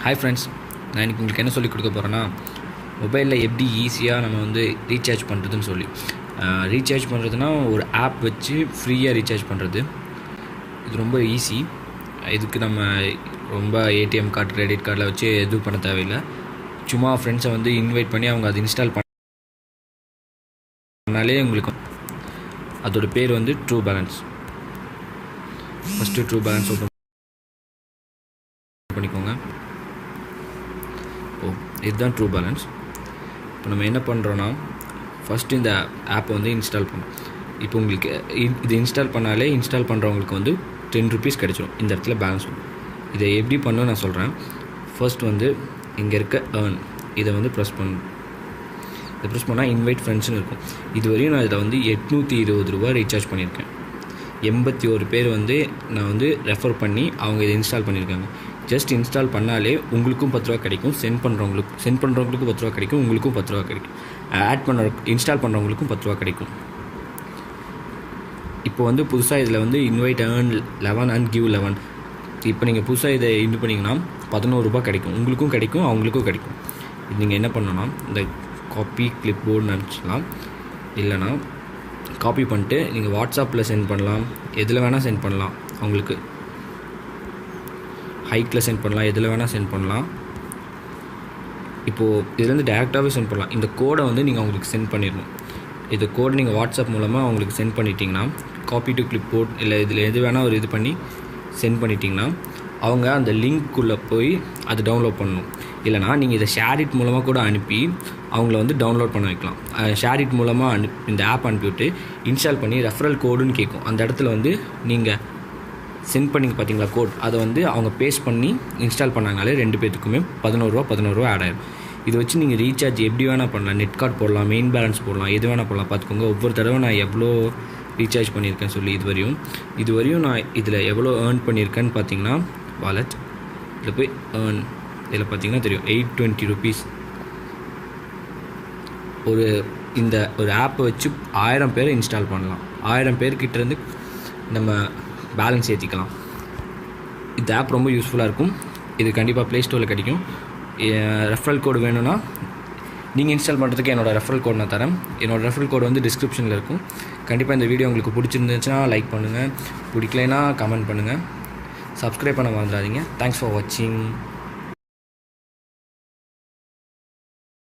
Hi friends, நான் இன்றைக்கி உங்களுக்கு என்ன சொல்லிக் கொடுக்க போகிறேன்னா, மொபைலில் எப்படி ஈஸியாக நம்ம வந்து ரீசார்ஜ் பண்ணுறதுன்னு சொல்லி. ரீசார்ஜ் பண்ணுறதுனா ஒரு ஆப் வச்சு ஃப்ரீயாக ரீசார்ஜ் பண்ணுறது. இது ரொம்ப ஈஸி. இதுக்கு நம்ம ரொம்ப ஏடிஎம் கார்டு, கிரெடிட் கார்டில் வச்சு எதுவும் பண்ண தேவையில்லை. சும்மா ஃப்ரெண்ட்ஸை வந்து இன்வைட் பண்ணி அவங்க அதை இன்ஸ்டால் பண்ணாலே உங்களுக்கு அதோட பேர் வந்து true balance. First true balance open பண்ணிக்கோங்க. இதுதான் ட்ரூ பேலன்ஸ். இப்போ நம்ம என்ன பண்ணுறோன்னா, ஃபஸ்ட்டு இந்த ஆப்பை வந்து இன்ஸ்டால் பண்ணோம். இப்போ உங்களுக்கு இது இன்ஸ்டால் பண்ணாலே இன்ஸ்டால் பண்ணுறவங்களுக்கு வந்து 10 rupees கிடச்சிடும். இந்த இடத்துல பேலன்ஸ் வரும். இதை எப்படி பண்ணணும்னு நான் சொல்கிறேன். ஃபர்ஸ்ட் வந்து இங்கே இருக்க ஏர்ன் இதை வந்து ப்ரெஸ் பண்ணணும். இதை ப்ரெஸ் பண்ணால் இன்வைட் ஃப்ரெண்ட்ஸ்னு இருக்கும். இது வரையும் நான் இதில் வந்து 820 ரூபா ரீசார்ஜ் பண்ணியிருக்கேன். 81 பேர் வந்து நான் வந்து ரெஃபர் பண்ணி அவங்க இதை இன்ஸ்டால் பண்ணியிருக்காங்க. ஜஸ்ட் இன்ஸ்டால் பண்ணாலே உங்களுக்கும் 10 ரூபா கிடைக்கும். சென்ட் பண்ணுறவங்களுக்கும் 10 ரூபா கிடைக்கும். உங்களுக்கும் 10 ரூபா கிடைக்கும். இன்ஸ்டால் பண்ணுறவங்களுக்கும் 10 ரூபா கிடைக்கும். இப்போ வந்து புதுசாக இதில் வந்து இன்வைட் ஏர்ன் 11 அண்ட் கிவ் 11. இப்போ நீங்கள் புதுசாக இதை இது பண்ணிங்கன்னா 11 ரூபா கிடைக்கும். உங்களுக்கும் கிடைக்கும், அவங்களுக்கும் கிடைக்கும். இது நீங்கள் என்ன பண்ணணும்னா, இந்த காப்பி கிளிப் போர்டுன்னு நினச்சிக்கலாம். இல்லைனா காப்பி பண்ணிட்டு நீங்கள் வாட்ஸ்அப்பில் சென்ட் பண்ணலாம், எதில் வேணால் சென்ட் பண்ணலாம். அவங்களுக்கு ஹைக்கில் சென்ட் பண்ணலாம், எதில் வேணால் சென்ட் பண்ணலாம். இப்போது இதுலேருந்து டேரெக்டாகவே சென்ட் பண்ணலாம். இந்த கோடை வந்து நீங்கள் அவங்களுக்கு சென்ட் பண்ணிடணும். இது கோடை நீங்கள் வாட்ஸ்அப் மூலமாக அவங்களுக்கு சென்ட் பண்ணிட்டீங்கன்னா, காப்பி டு கிளிப் போர்ட் இல்லை இதில் எது வேணால் ஒரு இது பண்ணி சென்ட் பண்ணிட்டீங்கன்னா, அவங்க அந்த லிங்க்குள்ளே போய் அது டவுன்லோட் பண்ணணும். இல்லைனா நீங்கள் இதை ஷேரிட் மூலமாக கூட அனுப்பி அவங்கள வந்து டவுன்லோட் பண்ண வைக்கலாம். ஷேரிட் மூலமாக இந்த ஆப் அனுப்பிவிட்டு இன்ஸ்டால் பண்ணி ரெஃபரல் கோடுன்னு கேட்கும். அந்த இடத்துல வந்து நீங்கள் சென்ட் பண்ணிங்க பார்த்தீங்களா கோட், அதை வந்து அவங்க பேஸ்ட் பண்ணி இன்ஸ்டால் பண்ணாங்களே 2 பேர்த்துக்குமே 11 ரூபா ஆட் ஆகிடும். இதை வச்சு நீங்கள் ரீசார்ஜ் எப்படி வேணால் பண்ணலாம். நெட் கார்டு போடலாம், மெயின் பேலன்ஸ் போடலாம், எது வேணால் போடலாம். பார்த்துக்கோங்க, ஒவ்வொரு தடவை நான் எவ்வளோ ரீசார்ஜ் பண்ணியிருக்கேன் சொல்லி இது வரையும் நான் இதில் எவ்வளோ ஏர்ன் பண்ணியிருக்கேன்னு பார்த்தீங்கன்னா, வாலெட் இதில் போய் ஏர்ன் இதில் பார்த்தீங்கன்னா தெரியும் 820 rupees. ஒரு ஆப்பை வச்சு 1000 பேரை இன்ஸ்டால் பண்ணலாம். 1000 பேர்கிட்டேருந்து நம்ம பேலன்ஸ் ஏற்றிக்கலாம். இந்த ஆப் ரொம்ப யூஸ்ஃபுல்லாக இருக்கும். இது கண்டிப்பாக ப்ளே ஸ்டோரில் கிடைக்கும். ரெஃபரல் கோடு வேணும்னா நீங்கள் இன்ஸ்டால் பண்ணுறதுக்கு என்னோடய ரெஃபரல் கோட் நான் தரேன். என்னோடய ரெஃபரல் கோடு வந்து டிஸ்கிரிப்ஷனில் இருக்கும். கண்டிப்பாக இந்த வீடியோ உங்களுக்கு பிடிச்சிருந்துச்சுன்னா லைக் பண்ணுங்கள், பிடிக்கலைன்னா கமெண்ட் பண்ணுங்கள். சப்ஸ்கிரைப் பண்ண மறந்துடாதீங்க. தேங்க்ஸ் ஃபார் வாட்சிங்.